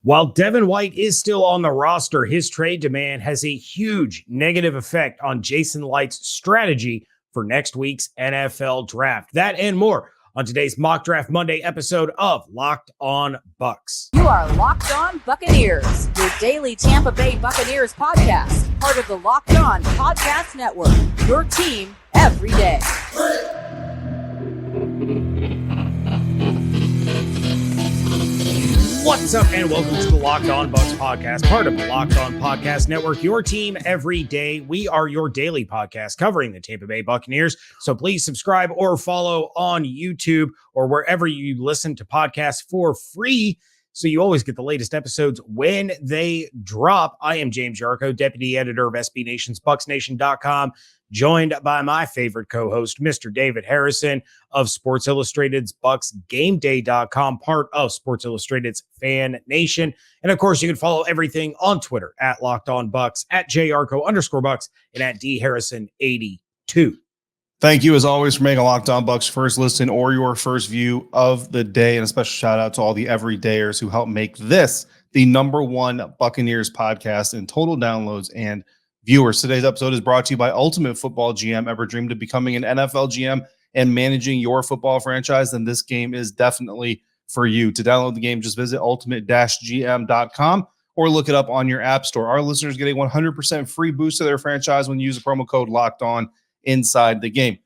While Devin White is still on the roster, his trade demand has a huge negative effect on Jason Licht's strategy for next week's NFL draft. That and more on today's Mock Draft Monday episode of Locked On Bucs. You are Locked On Buccaneers, your daily Tampa Bay Buccaneers podcast, part of the Locked On Podcast Network, your team every day. What's up, and welcome to the Locked On Bucs podcast, part of the Locked On Podcast Network, your team every day. We are your daily podcast covering the Tampa Bay Buccaneers, so please subscribe or follow on YouTube or wherever you listen to podcasts for free, so you always get the latest episodes when they drop. I am James Yarcho, deputy editor of SB Nation's BucsNation.com, joined by my favorite co-host, Mr. David Harrison of Sports Illustrated's BucsGameDay.com, part of Sports Illustrated's Fan Nation. And of course, you can follow everything on Twitter at Locked On Bucs, at JYarcho_Bucs, and at DHarrison82. Thank you, as always, for making Locked On Bucs first listen or your first view of the day. And a special shout out to all the everydayers who help make this the #1 Buccaneers podcast in total downloads and viewers. Today's episode is brought to you by Ultimate Football GM. Ever dreamed of becoming an NFL GM and managing your football franchise? Then this game is definitely for you. To download the game, just visit ultimate-gm.com or look it up on your app store. Our listeners get a 100% free boost to their franchise when you use the promo code Locked On inside the game.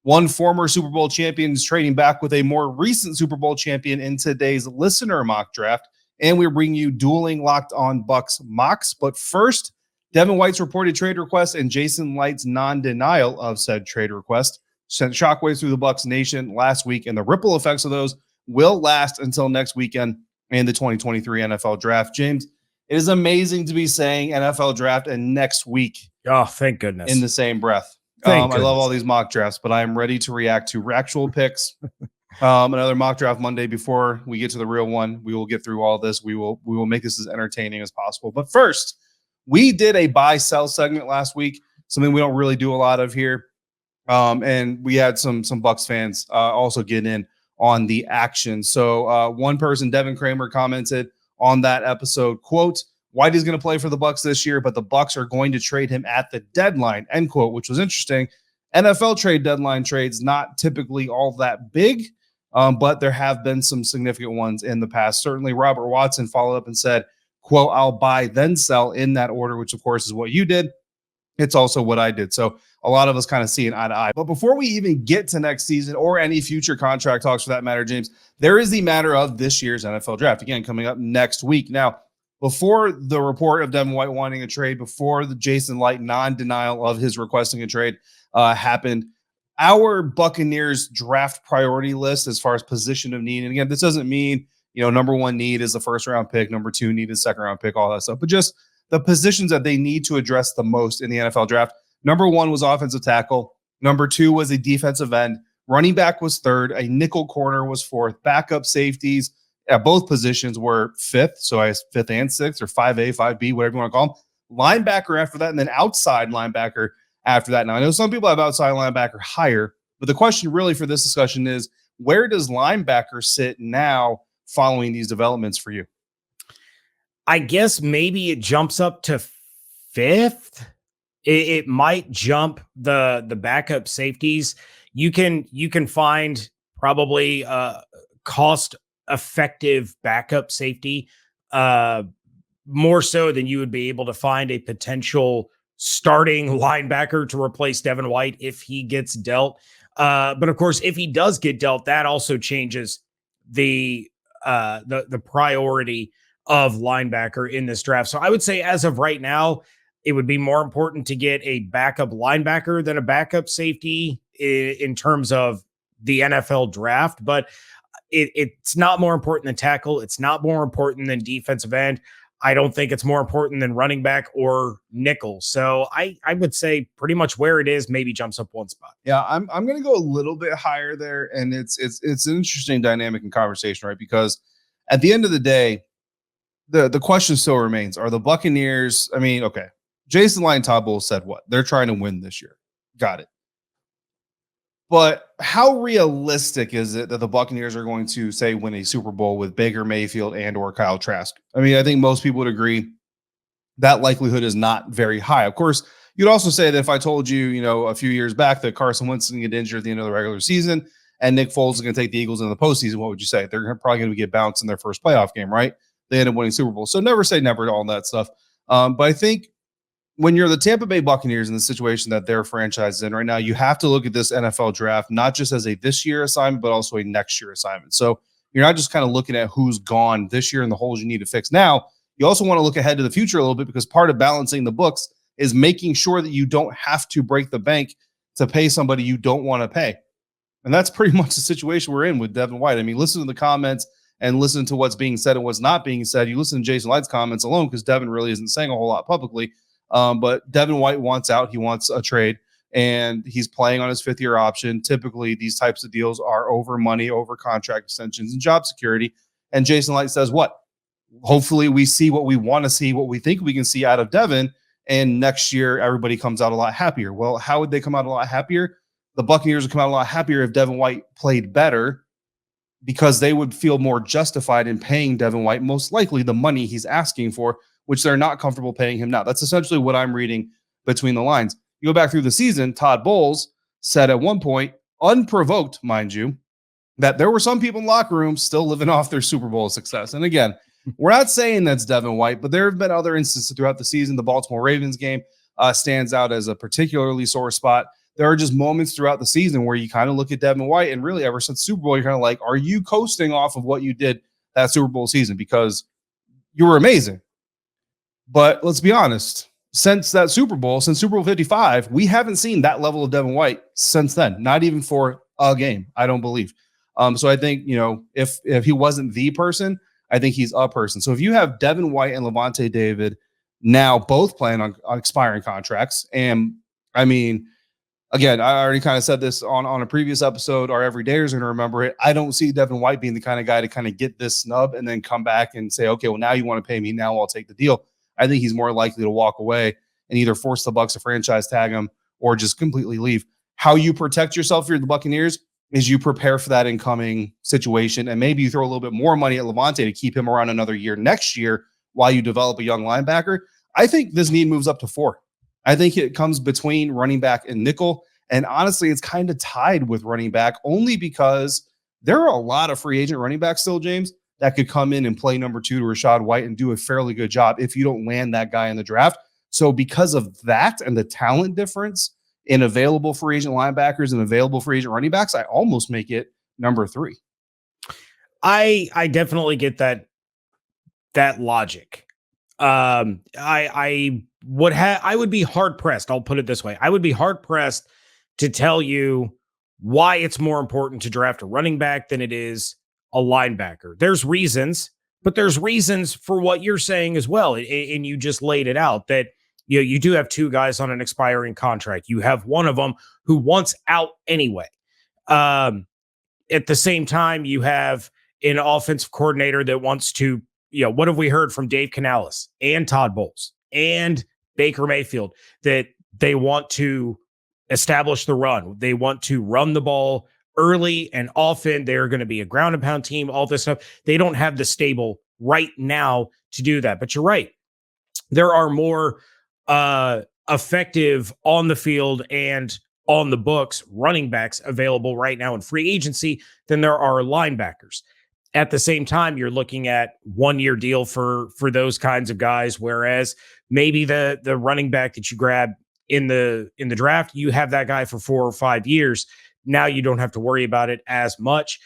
One former Super Bowl champion is trading back with a more recent Super Bowl champion in today's listener mock draft. And we're bringing you Dueling Locked On Bucs mocks. But first, Devin White's reported trade request and Jason Licht's non-denial of said trade request sent shockwaves through the Bucs Nation last week, and the ripple effects of those will last until next weekend and the 2023 NFL Draft. James, it is amazing to be saying NFL Draft and next week. Oh, thank goodness. In the same breath. I love all these mock drafts, but I am ready to react to actual picks. Another mock draft Monday before we get to the real one. We will get through all this. We will make this as entertaining as possible. But first, we did a buy-sell segment last week, something we don't really do a lot of here. And we had some Bucs fans also get in on the action. So one person, Devin Kramer, commented on that episode, quote, Whitey's going to play for the Bucs this year, but the Bucs are going to trade him at the deadline, end quote, which was interesting. NFL trade deadline trades, not typically all that big, but there have been some significant ones in the past. Certainly Robert Watson followed up and said, quote, I'll buy, then sell in that order, which of course is what you did. It's also what I did. So a lot of us kind of see it eye to eye. But before we even get to next season or any future contract talks for that matter, James, there is the matter of this year's NFL draft, again, coming up next week. Now, before the report of Devin White wanting a trade, before the Jason Licht non-denial of his requesting a trade happened, our Buccaneers draft priority list as far as position of need, and again, this doesn't mean, number one need is the first round pick, number two need is second round pick, all that stuff, but just the positions that they need to address the most in the NFL draft. Number one was offensive tackle. Number two was a defensive end. Running back was third. A nickel corner was fourth. Backup safeties at both positions were fifth. So I guess fifth and sixth, or 5A, 5B, whatever you want to call them. Linebacker after that, and then outside linebacker after that. Now, I know some people have outside linebacker higher, but the question really for this discussion is, where does linebacker sit now following these developments for you? I guess maybe it jumps up to fifth. It might jump the backup safeties. You can find probably cost effective backup safety more so than you would be able to find a potential starting linebacker to replace Devin White if he gets dealt. But of course, if he does get dealt, that also changes the priority of linebacker in this draft. So I would say as of right now, it would be more important to get a backup linebacker than a backup safety in terms of the NFL draft. But it's not more important than tackle. It's not more important than defensive end. I don't think it's more important than running back or nickel. So I would say pretty much where it is, maybe jumps up one spot. Yeah, I'm going to go a little bit higher there. And it's an interesting dynamic and conversation, right? Because at the end of the day, the question still remains, are the Buccaneers, okay, Jason Licht and Todd Bowles said what? They're trying to win this year. Got it. But how realistic is it that the Buccaneers are going to, say, win a Super Bowl with Baker Mayfield and or Kyle Trask? I mean, I think most people would agree that likelihood is not very high. Of course, you'd also say that if I told you, a few years back that Carson Wentz is going to get injured at the end of the regular season and Nick Foles is going to take the Eagles into the postseason, what would you say? They're probably going to get bounced in their first playoff game, right? They end up winning Super Bowl. So never say never to all that stuff. But I think when you're the Tampa Bay Buccaneers in the situation that their franchise is in right now, you have to look at this NFL draft not just as a this year assignment, but also a next year assignment. So you're not just kind of looking at who's gone this year and the holes you need to fix now. You also want to look ahead to the future a little bit, because part of balancing the books is making sure that you don't have to break the bank to pay somebody you don't want to pay. And that's pretty much the situation we're in with Devin White. I mean, listen to the comments and listen to what's being said and what's not being said. You listen to Jason Licht's comments alone, because Devin really isn't saying a whole lot publicly. But Devin White wants out. He wants a trade, and he's playing on his fifth-year option. Typically, these types of deals are over money, over contract extensions, and job security. And Jason Licht says what? Hopefully we see what we want to see, what we think we can see out of Devin, and next year everybody comes out a lot happier. Well, how would they come out a lot happier? The Buccaneers would come out a lot happier if Devin White played better, because they would feel more justified in paying Devin White most likely the money he's asking for, which they're not comfortable paying him now. That's essentially what I'm reading between the lines. You go back through the season, Todd Bowles said at one point, unprovoked, mind you, that there were some people in locker rooms still living off their Super Bowl success. And again, we're not saying that's Devin White, but there have been other instances throughout the season. The Baltimore Ravens game stands out as a particularly sore spot. There are just moments throughout the season where you kind of look at Devin White, and really ever since Super Bowl, you're kind of like, are you coasting off of what you did that Super Bowl season? Because you were amazing. But let's be honest, since that Super Bowl, since Super Bowl 55, we haven't seen that level of Devin White since then, not even for a game, I don't believe. So I think, if he wasn't the person, I think he's a person. So if you have Devin White and Lavonte David now both playing on expiring contracts, and I mean, again, I already kind of said this on a previous episode, our everydayers are going to remember it. I don't see Devin White being the kind of guy to kind of get this snub and then come back and say, okay, well, now you want to pay me. Now I'll take the deal. I think he's more likely to walk away and either force the Bucs to franchise tag him or just completely leave. How you protect yourself if you're the Buccaneers is you prepare for that incoming situation, and maybe you throw a little bit more money at Lavonte to keep him around another year next year while you develop a young linebacker. I think this need moves up to 4. I think it comes between running back and nickel, and honestly, it's kind of tied with running back only because there are a lot of free agent running backs still, James, that could come in and play number 2 to Rachaad White and do a fairly good job if you don't land that guy in the draft. So because of that and the talent difference in available free agent linebackers and available free agent running backs, I almost make it number 3. I definitely get that logic. I would be hard pressed. I'll put it this way. I would be hard pressed to tell you why it's more important to draft a running back than it is a linebacker. There's reasons, but there's reasons for what you're saying as well. And you just laid it out that you do have 2 guys on an expiring contract. You have one of them who wants out anyway. At the same time, you have an offensive coordinator that wants to, what have we heard from Dave Canales and Todd Bowles and Baker Mayfield, that they want to establish the run. They want to run the ball early and often. They're going to be a ground and pound team, all this stuff. They don't have the stable right now to do that. But you're right. There are more effective on the field and on the books running backs available right now in free agency than there are linebackers. At the same time, you're looking at 1-year deal for those kinds of guys, whereas maybe the running back that you grab in the draft, you have that guy for 4 or 5 years. Now you don't have to worry about it as much.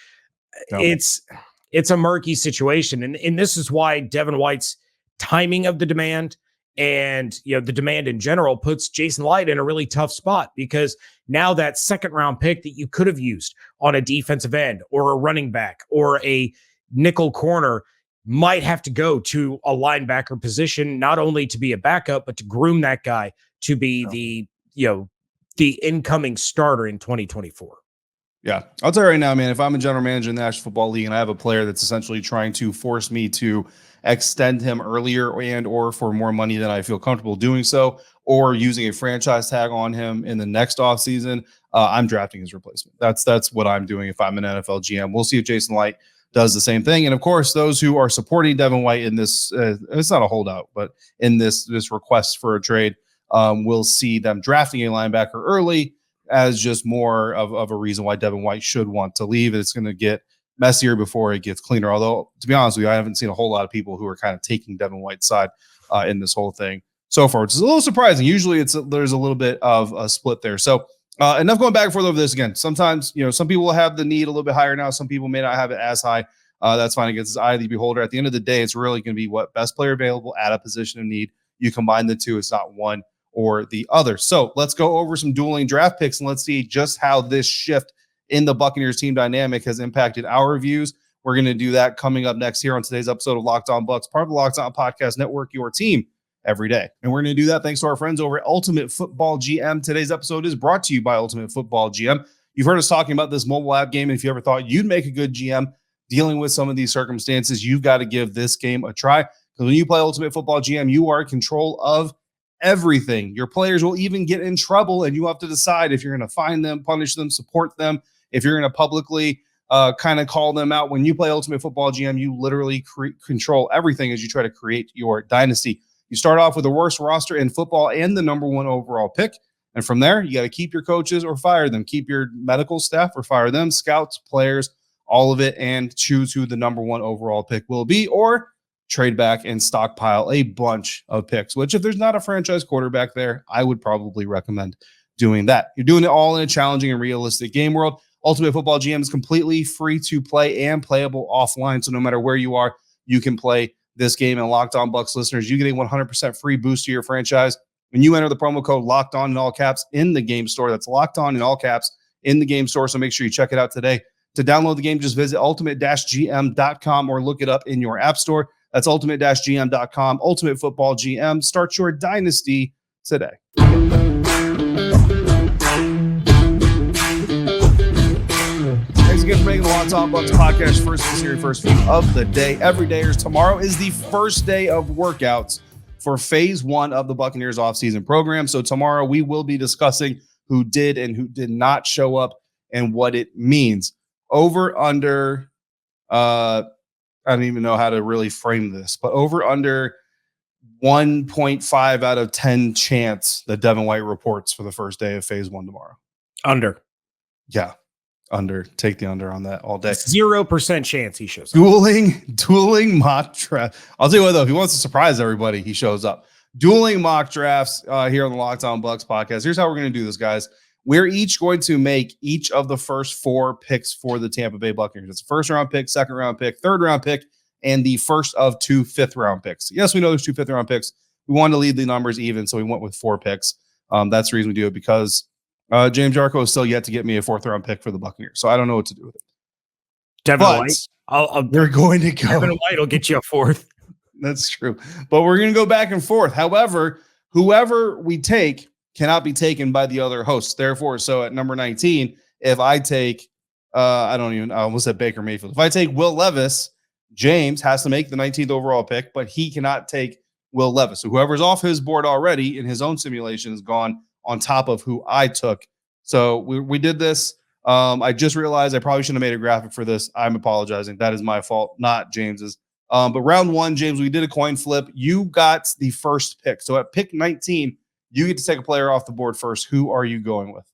No. It's a murky situation. And this is why Devin White's timing of the demand and the demand in general puts Jason Licht in a really tough spot, because now that 2nd round pick that you could have used on a defensive end or a running back or a nickel corner might have to go to a linebacker position, not only to be a backup, but to groom that guy to be the incoming starter in 2024. Yeah, I'll tell you right now, man, if I'm a general manager in the National Football League and I have a player that's essentially trying to force me to extend him earlier and or for more money than I feel comfortable doing so, or using a franchise tag on him in the next offseason, I'm drafting his replacement. That's what I'm doing if I'm an NFL GM. We'll see if Jason Licht does the same thing. And of course, those who are supporting Devin White in this, it's not a holdout, but in this request for a trade, we'll see them drafting a linebacker early as just more of a reason why Devin White should want to leave. It's going to get messier before it gets cleaner. Although, to be honest with you, I haven't seen a whole lot of people who are kind of taking Devin White's side in this whole thing so far, which is a little surprising. Usually there's a little bit of a split there. So enough going back and forth over this again. Sometimes, some people will have the need a little bit higher now. Some people may not have it as high. That's fine. Against the eye of the beholder. At the end of the day, it's really going to be what best player available at a position of need. You combine the two. It's not one or the other. So let's go over some dueling draft picks and let's see just how this shift in the Buccaneers team dynamic has impacted our reviews. We're going to do that coming up next here on today's episode of Locked On Bucs, part of the Locked On Podcast Network, your team every day. And we're going to do that thanks to our friends over at Ultimate Football GM. Today's episode is brought to you by Ultimate Football GM. You've heard us talking about this mobile app game. And if you ever thought you'd make a good GM dealing with some of these circumstances, you've got to give this game a try. Because when you play Ultimate Football GM, you are in control of everything. Your players will even get in trouble, and you have to decide if you're going to fine them, punish them, support them, if you're going to publicly kind of call them out. When you play Ultimate Football GM, you literally control everything as you try to create your dynasty. You start off with the worst roster in football and the number one overall pick. And from there, you got to keep your coaches or fire them, keep your medical staff or fire them, scouts, players, all of it, and choose who the number one overall pick will be, or trade back and stockpile a bunch of picks, which if there's not a franchise quarterback there, I would probably recommend doing that. You're doing it all in a challenging and realistic game world. Ultimate Football GM is completely free to play and playable offline. So no matter where you are, you can play this game. And Locked On Bucs listeners, you get a 100% free boost to your franchise when you enter the promo code Locked On in all caps in the game store. That's Locked On in all caps in the game store. So make sure you check it out today. To download the game, just visit ultimate-gm.com or look it up in your app store. That's ultimate-gm.com. Ultimate Football GM. Start your dynasty today. Thanks again for making the Locked On Bucs podcast first few of the day. Every dayers. Tomorrow is the first day of workouts for phase one of the Buccaneers offseason program. So tomorrow we will be discussing who did and who did not show up and what it means. Over under, I don't even know how to really frame this, but over under 1.5 out of 10 chance that Devin White reports for the first day of phase one tomorrow. Under. Yeah. Under. Take the under on that all day. 0% chance he shows up. Dueling mock draft. I'll tell you what, though, if he wants to surprise everybody, he shows up. Dueling mock drafts here on the Locked On Bucs podcast. Here's how we're going to do this, guys. We're each going to make each of the first four picks for the Tampa Bay Buccaneers. It's a first-round pick, second-round pick, third-round pick, and the first of two fifth-round picks. Yes, we know there's two fifth-round picks. We wanted to leave the numbers even, so we went with 4 picks. That's the reason we do it, because James Yarcho is still yet to get me a fourth-round pick for the Buccaneers, so I don't know what to do with it. Devin White? We're going to go. Devin White will get you a fourth. That's true. But we're going to go back and forth. However, whoever we take cannot be taken by the other hosts. Therefore, so at number 19, if I take, I almost said Baker Mayfield. If I take Will Levis, James has to make the 19th overall pick, but he cannot take Will Levis. So whoever's off his board already in his own simulation is gone on top of who I took. So we did this. I just realized I probably shouldn't have made a graphic for this. I'm apologizing. That is my fault, not James's. But round one, James, we did a coin flip. You got the first pick. So at pick 19, you get to take a player off the board first. Who are you going with?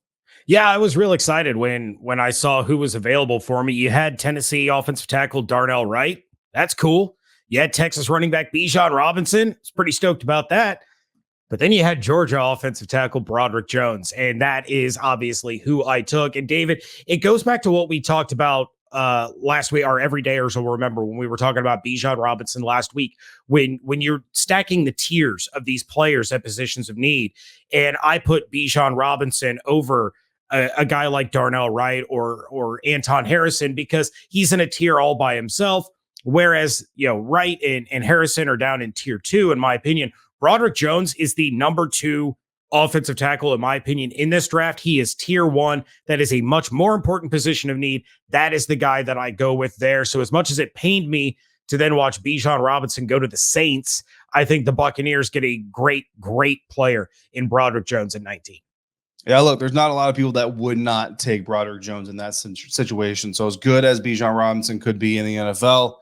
Yeah, I was real excited when I saw who was available for me. You had Tennessee offensive tackle Darnell Wright. That's cool. You had Texas running back Bijan Robinson. I was pretty stoked about that. But then you had Georgia offensive tackle Broderick Jones, and that is obviously who I took. And David, it goes back to what we talked about last week. Our everydayers will remember when we were talking about Bijan Robinson last week, when you're stacking the tiers of these players at positions of need. And I put Bijan Robinson over a guy like Darnell Wright or Anton Harrison because he's in a tier all by himself. Whereas, Wright and Harrison are down in tier 2, in my opinion. Broderick Jones is the number 2 offensive tackle, in my opinion, in this draft. He is tier 1. That is a much more important position of need. That is the guy that I go with there. So as much as it pained me to then watch Bijan Robinson go to the Saints, I think the Buccaneers get a great, great player in Broderick Jones at 19. Yeah, look, there's not a lot of people that would not take Broderick Jones in that situation. So as good as Bijan Robinson could be in the NFL,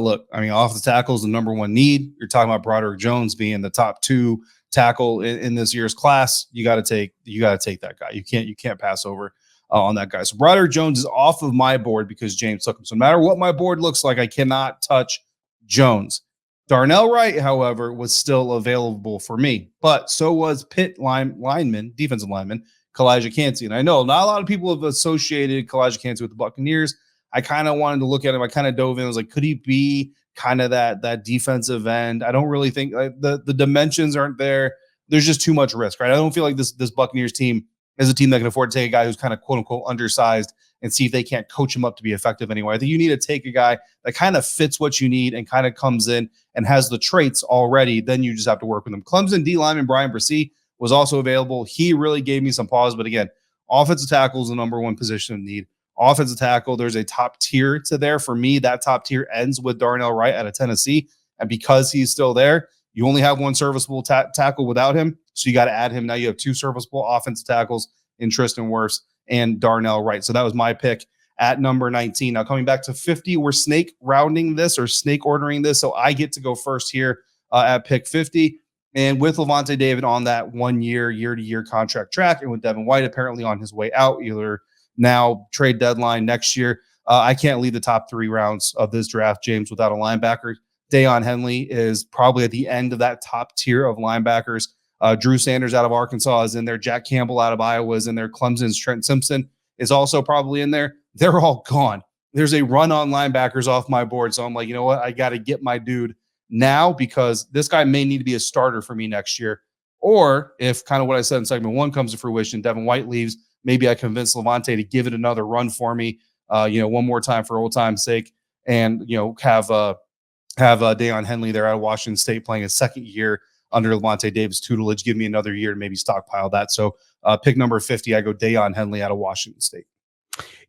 look, I mean, off the tackle is the number one need. You're talking about Broderick Jones being the top 2 tackle in this year's class. You got to take that guy. You can't pass over on that guy. So Broderick Jones is off of my board because James took him. So no matter what my board looks like, I cannot touch Jones. Darnell Wright, however, was still available for me, but so was Pitt defensive lineman, Kalijah Kancey. And I know not a lot of people have associated Kalijah Kancey with the Buccaneers. I kind of wanted to look at him. I kind of dove in. I was like, could he be kind of that defensive end? I don't really think the dimensions aren't there. There's just too much risk, right? I don't feel like this Buccaneers team is a team that can afford to take a guy who's kind of quote unquote undersized and see if they can't coach him up to be effective anyway. I think you need to take a guy that kind of fits what you need and kind of comes in and has the traits already. Then you just have to work with him. Clemson D lineman Brian Bresee was also available. He really gave me some pause, but again, offensive tackle is the number one position of need. Offensive tackle, there's a top tier to there. For me, that top tier ends with Darnell Wright out of Tennessee. And because he's still there, you only have one serviceable tackle without him. So you got to add him. Now you have 2 serviceable offensive tackles in Tristan Wirfs and Darnell Wright. So that was my pick at number 19. Now coming back to 50, we're snake ordering this. So I get to go first here at pick 50. And with Lavonte David on that 1 year-to-year contract track, and with Devin White apparently on his way out, either now trade deadline next year, I can't leave the top 3 rounds of this draft, James, without a linebacker. Deion Henley is probably at the end of that top tier of linebackers. Drew Sanders out of Arkansas is in there. Jack Campbell out of Iowa is in there. Clemson's Trent Simpson is also probably in there. They're all gone. There's a run on linebackers off my board. So I'm like, you know what? I got to get my dude now because this guy may need to be a starter for me next year. Or if kind of what I said in segment 1 comes to fruition, Devin White leaves, maybe I convince Lavonte to give it another run for me, one more time for old time's sake, and, have Deion Henley there out of Washington State playing his second year under Lavonte Davis tutelage. Give me another year to maybe stockpile that. So pick number 50, I go Deion Henley out of Washington State.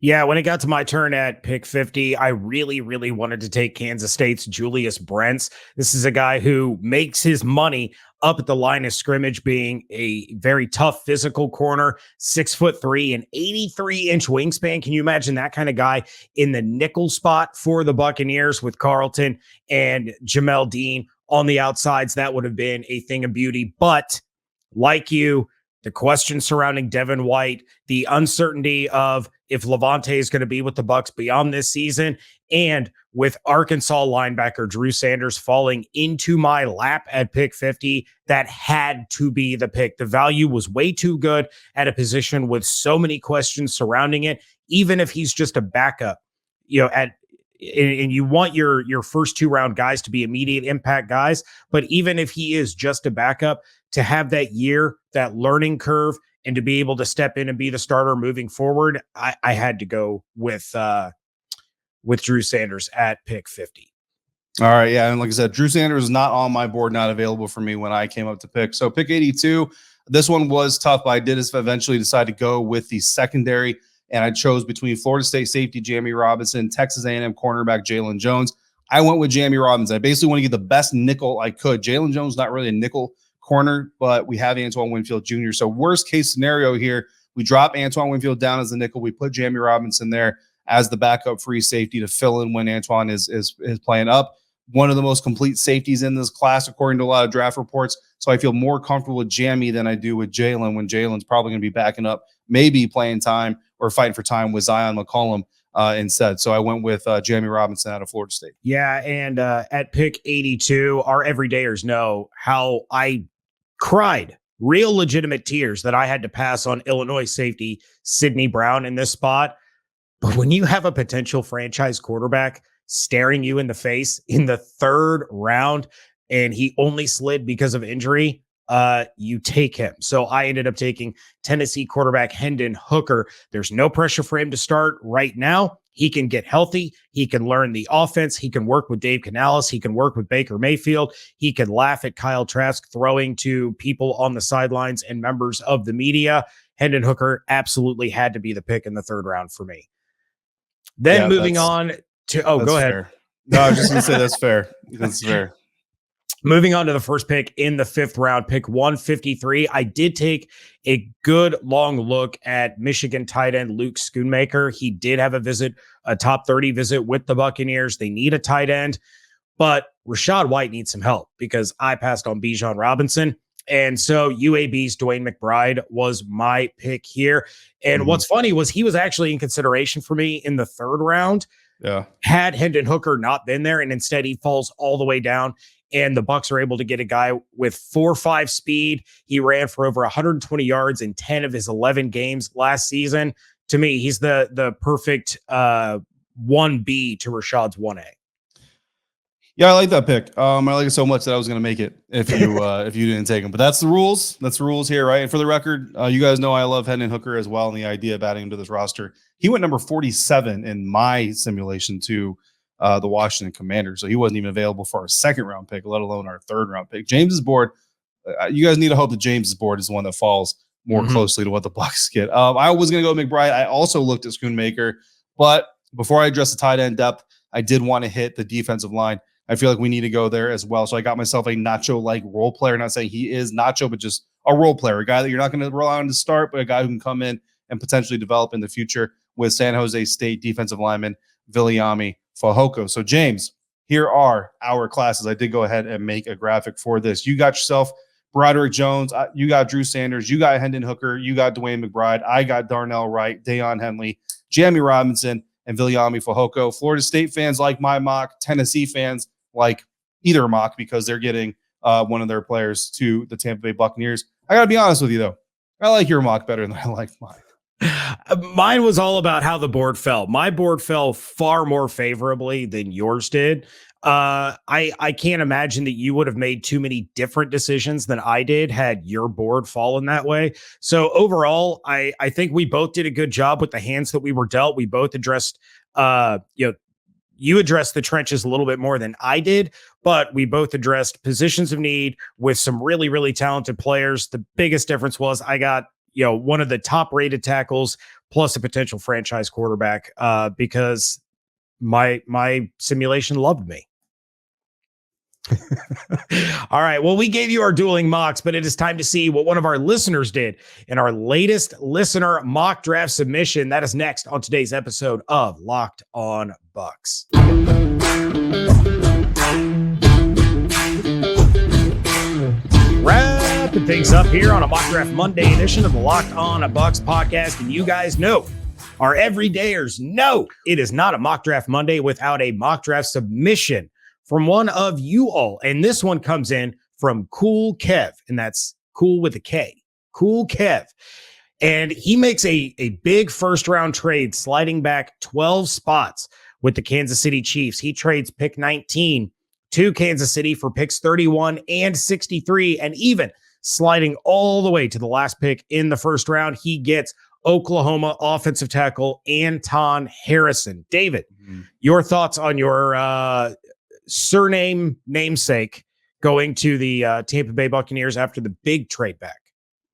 Yeah, when it got to my turn at pick 50, I really, really wanted to take Kansas State's Julius Brents. This is a guy who makes his money up at the line of scrimmage, being a very tough physical corner, 6'3" and 83-inch wingspan. Can you imagine that kind of guy in the nickel spot for the Buccaneers with Carlton and Jamel Dean on the outsides? That would have been a thing of beauty. But like you, the question surrounding Devin White, the uncertainty of if Lavonte is going to be with the Bucs beyond this season, and with Arkansas linebacker Drew Sanders falling into my lap at pick 50, that had to be the pick. The value was way too good at a position with so many questions surrounding it, even if he's just a backup, and you want your first 2 round guys to be immediate impact guys. But even if he is just a backup, to have that year, that learning curve, and to be able to step in and be the starter moving forward, I had to go with Drew Sanders at pick 50. All right. Yeah. And like I said, Drew Sanders is not on my board, not available for me when I came up to pick. So pick 82, this one was tough, but I did eventually decide to go with the secondary. And I chose between Florida State safety Jamie Robinson, Texas A&M cornerback Jalen Jones. I went with Jamie Robinson. I basically want to get the best nickel I could. Jalen Jones, not really a nickel corner, but we have Antoine Winfield Jr. So worst case scenario here, we drop Antoine Winfield down as the nickel. We put Jamie Robinson there as the backup free safety to fill in when Antoine is playing up. One of the most complete safeties in this class, according to a lot of draft reports. So I feel more comfortable with Jamie than I do with Jalen, when Jalen's probably going to be backing up, maybe playing time or fighting for time with Zion McCollum instead. So I went with Jamie Robinson out of Florida State. Yeah, and at pick 82, our everydayers know how I cried real legitimate tears that I had to pass on Illinois safety Sidney Brown in this spot. But when you have a potential franchise quarterback staring you in the face in the 3rd round and he only slid because of injury, you take him. So I ended up taking Tennessee quarterback Hendon Hooker. There's no pressure for him to start right now. He can get healthy. He can learn the offense. He can work with Dave Canales. He can work with Baker Mayfield. He can laugh at Kyle Trask throwing to people on the sidelines and members of the media. Hendon Hooker absolutely had to be the pick in the 3rd round for me. Then moving on to, go ahead. Fair. No, I was just going to say that's fair. That's fair. Moving on to the first pick in the 5th round, pick 153. I did take a good long look at Michigan tight end Luke Schoonmaker. He did have a top 30 visit with the Buccaneers. They need a tight end, but Rachaad White needs some help because I passed on Bijan Robinson. And so UAB's Dwayne McBride was my pick here. And what's funny was he was actually in consideration for me in the 3rd round. Yeah. Had Hendon Hooker not been there, and instead he falls all the way down. And the Bucs are able to get a guy with 4.5 speed. He ran for over 120 yards in 10 of his 11 games last season. To me, he's the perfect 1B to Rashaad's 1A. Yeah, I like that pick. I like it so much that I was going to make it if you didn't take him. But that's the rules. That's the rules here, right? And for the record, you guys know I love Hendon Hooker as well, and the idea of adding him to this roster. He went number 47 in my simulation to the Washington Commanders. So he wasn't even available for our 2nd round pick, let alone our 3rd round pick. James's board, you guys need to hope that James's board is the one that falls more closely to what the Bucs get. I was going to go with McBride. I also looked at Schoonmaker, but before I address the tight end depth, I did want to hit the defensive line. I feel like we need to go there as well. So I got myself a Nacho-like role player. Not saying he is Nacho, but just a role player, a guy that you're not going to rely on to start, but a guy who can come in and potentially develop in the future with San Jose State defensive lineman Viliami Fehoko. So James, here are our classes. I did go ahead and make a graphic for this. You got yourself Broderick Jones. You got Drew Sanders. You got Hendon Hooker. You got Dwayne McBride. I got Darnell Wright, Deion Henley, Jamie Robinson, and Viliami Fehoko. Florida State fans like my mock. Tennessee fans like either mock because they're getting one of their players to the Tampa Bay Buccaneers. I got to be honest with you, though. I like your mock better than I like mine. Mine was all about how the board fell. My board fell far more favorably than yours did. I can't imagine that you would have made too many different decisions than I did had your board fallen that way. So overall, I think we both did a good job with the hands that we were dealt. We both addressed, you addressed the trenches a little bit more than I did, but we both addressed positions of need with some really, really talented players. The biggest difference was I got, one of the top rated tackles plus a potential franchise quarterback because my simulation loved me. All right. Well, we gave you our dueling mocks, but it is time to see what one of our listeners did in our latest listener mock draft submission. That is next on today's episode of Locked On Bucs. Wrapping things up here on a Mock Draft Monday edition of the Locked On Bucs podcast. And you guys know, our everydayers know, it is not a Mock Draft Monday without a mock draft submission from one of you all. And this one comes in from Cool Kev, and that's cool with a K. Cool Kev. And he makes a big first-round trade, sliding back 12 spots with the Kansas City Chiefs. He trades pick 19 to Kansas City for picks 31 and 63, and even sliding all the way to the last pick in the first round, he gets Oklahoma offensive tackle Anton Harrison. David, your thoughts on your surname namesake going to the Tampa Bay Buccaneers after the big trade back?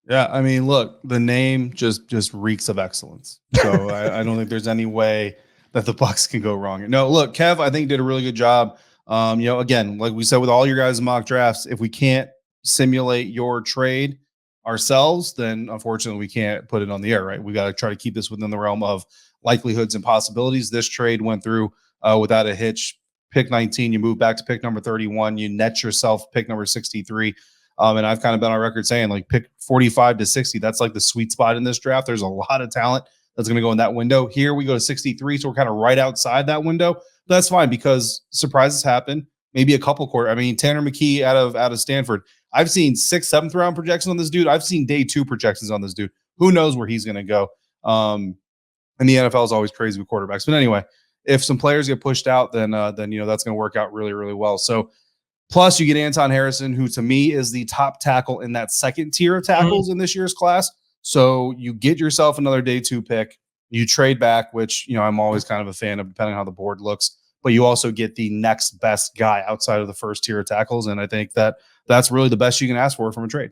Yeah, I mean, look, the name just reeks of excellence. So I don't think there's any way that the Bucs can go wrong. No, look, Kev, I think did a really good job. Again, like we said with all your guys' mock drafts, if we can't simulate your trade ourselves, then unfortunately we can't put it on the air, right? We got to try to keep this within the realm of likelihoods and possibilities. This trade went through without a hitch. Pick 19, you move back to pick number 31, you net yourself pick number 63. And I've kind of been on record saying like pick 45 to 60. That's like the sweet spot in this draft. There's a lot of talent that's going to go in that window. Here we go to 63. So we're kind of right outside that window. But that's fine because surprises happen. Maybe a couple quarter. I mean, Tanner McKee out of Stanford. I've seen 6th, 7th round projections on this dude. I've seen day 2 projections on this dude. Who knows where he's going to go? And the NFL is always crazy with quarterbacks. But anyway, if some players get pushed out, then that's going to work out really, really well. So plus you get Anton Harrison, who to me is the top tackle in that second tier of tackles in this year's class. So you get yourself another day 2 pick. You trade back, which, I'm always kind of a fan of depending on how the board looks, but you also get the next best guy outside of the first tier of tackles. And I think that's really the best you can ask for from a trade.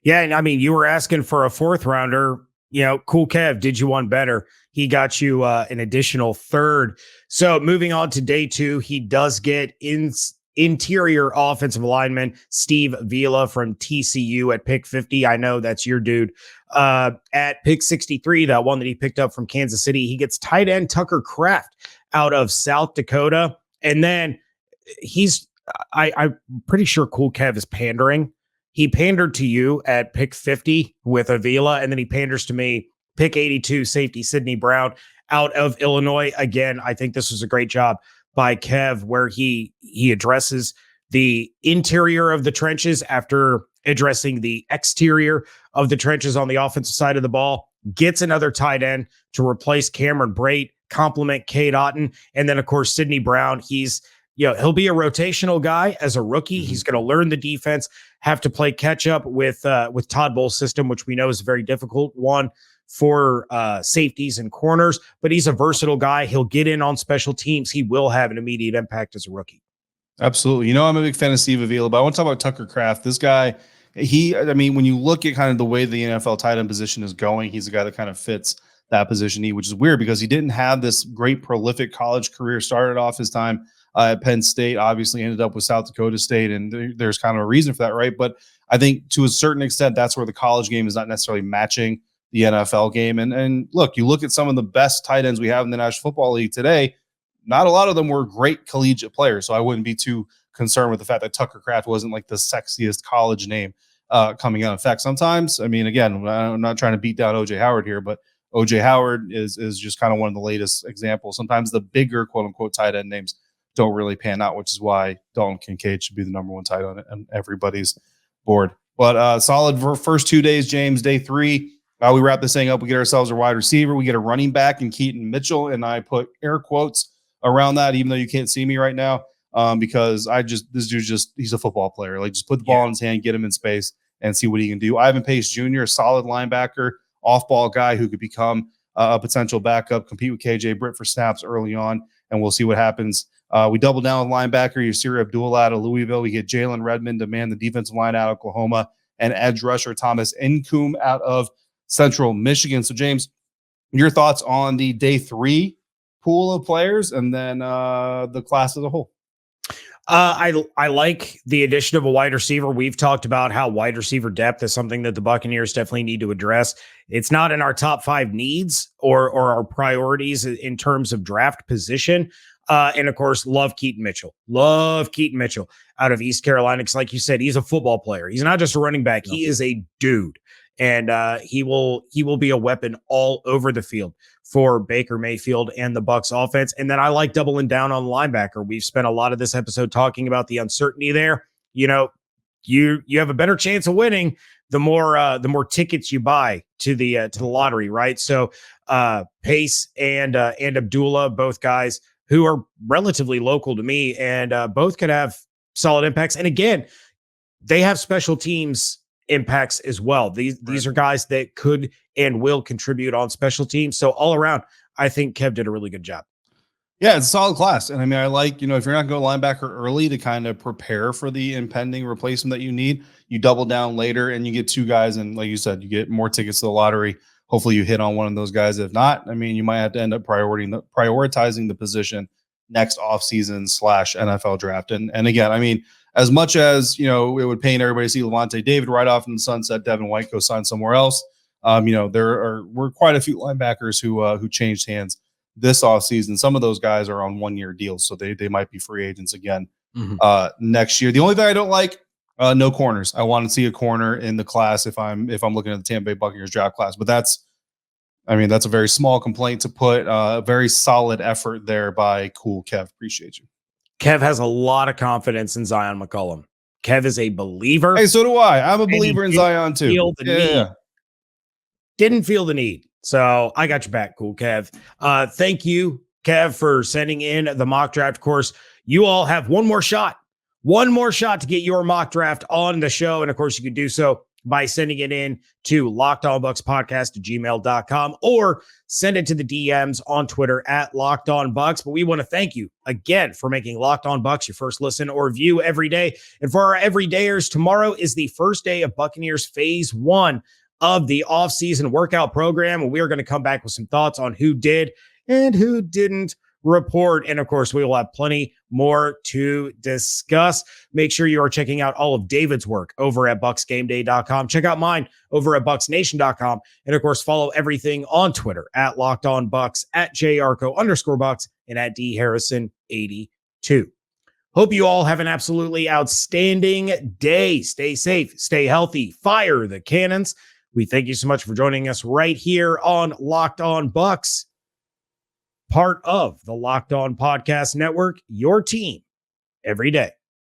Yeah. And I mean, you were asking for a 4th rounder, Cool Kev, did you want better? He got you an additional 3rd. So moving on to day 2, he does get interior offensive lineman, Steve Vila from TCU at pick 50. I know that's your dude. At pick 63, that one that he picked up from Kansas City, he gets tight end Tucker Kraft out of South Dakota. And then I'm pretty sure Cool Kev is pandering. He pandered to you at pick 50 with Avila, and then he panders to me, pick 82, safety Sidney Brown out of Illinois. Again, I think this was a great job by Kev, where he addresses the interior of the trenches after addressing the exterior of the trenches on the offensive side of the ball, gets another tight end to replace Cameron Brate, complement Cade Otton, and then, of course, Sidney Brown. He'll be a rotational guy as a rookie. He's going to learn the defense, have to play catch up with Todd Bowles' system, which we know is a very difficult one for safeties and corners, but he's a versatile guy. He'll get in on special teams. He will have an immediate impact as a rookie. Absolutely. I'm a big fan of Steve Avila, but I want to talk about Tucker Kraft. This guy, when you look at kind of the way the NFL tight end position is going, he's a guy that kind of fits that position, which is weird because he didn't have this great prolific college career. Started off his time at Penn State, obviously ended up with South Dakota State, and there's kind of a reason for that, right? But I think to a certain extent, that's where the college game is not necessarily matching the NFL game. And look, you look at some of the best tight ends we have in the National Football League today, not a lot of them were great collegiate players, so I wouldn't be too concerned with the fact that Tucker Kraft wasn't like the sexiest college name coming out. In fact, sometimes, again, I'm not trying to beat down O.J. Howard here, but O.J. Howard is just kind of one of the latest examples. Sometimes the bigger quote-unquote tight end names don't really pan out, which is why Dalton Kincaid should be the number one tight end on everybody's board. But solid first 2 days, James. Day 3, we wrap this thing up. We get ourselves a wide receiver. We get a running back in Keaton Mitchell, and I put air quotes around that, even though you can't see me right now, because this dude's he's a football player. Like, just put the ball in his hand, get him in space, and see what he can do. Ivan Pace Jr., a solid linebacker, off-ball guy who could become a potential backup, compete with KJ Britt for snaps early on, and we'll see what happens. We double down with linebacker Yasir Abdullah out of Louisville. We get Jalen Redmond to man the defensive line out of Oklahoma, and edge rusher Thomas Nkum out of Central Michigan. So, James, your thoughts on the day 3 pool of players, and then the class as a whole? I like the addition of a wide receiver. We've talked about how wide receiver depth is something that the Buccaneers definitely need to address. It's not in our top 5 needs or our priorities in terms of draft position. And of course, love Keaton Mitchell out of East Carolina. Because like you said, he's a football player. He's not just a running back. No. He is a dude. And he will be a weapon all over the field for Baker Mayfield and the Bucs offense. And then I like doubling down on linebacker. We've spent a lot of this episode talking about the uncertainty there. You have a better chance of winning the more tickets you buy to the lottery, right? So Pace and Abdullah, both guys who are relatively local to me, and both could have solid impacts. And again, they have special teams impacts as well. These are guys that could and will contribute on special teams. So all around, I think Kev did a really good job. Yeah, it's a solid class. And I like, if you're not going linebacker early to kind of prepare for the impending replacement that you need, you double down later and you get 2 guys. And like you said, you get more tickets to the lottery. Hopefully you hit on one of those guys. If not, you might have to end up prioritizing the position next offseason / NFL draft. And again, as much as, it would pain everybody to see Levante David right off in the sunset, Devin White go sign somewhere else. We're quite a few linebackers who changed hands this offseason. Some of those guys are on 1-year deals, so they might be free agents again next year. The only thing I don't like, no corners. I want to see a corner in the class if I'm looking at the Tampa Bay Buccaneers draft class. But that's a very small complaint to put. A very solid effort there by Cool Kev. Appreciate you. Kev has a lot of confidence in Zion McCollum. Kev is a believer. Hey, so do I. I'm a believer in Zion too. Didn't feel the need. So I got your back, Cool Kev. Thank you, Kev, for sending in the mock draft. Of course, you all have one more shot to get your mock draft on the show. And of course, you can do so by sending it in to lockedonbucspodcast@gmail.com or send it to the DMs on Twitter @LockedOnBucs. But we want to thank you again for making Locked On Bucs your first listen or view every day. And for our everydayers, tomorrow is the first day of Buccaneers Phase 1 of the offseason workout program. And we are going to come back with some thoughts on who did and who didn't report. And of course, we will have plenty more to discuss. Make sure you are checking out all of David's work over at bucksgameday.com. Check out mine over at bucksnation.com. And of course, follow everything on Twitter at Locked On Bucs, at JArco_Bucs, and at DHarrison82. Hope you all have an absolutely outstanding day. Stay safe, stay healthy, fire the cannons. We thank you so much for joining us right here on Locked On Bucs, part of the Locked On Podcast Network, your team every day.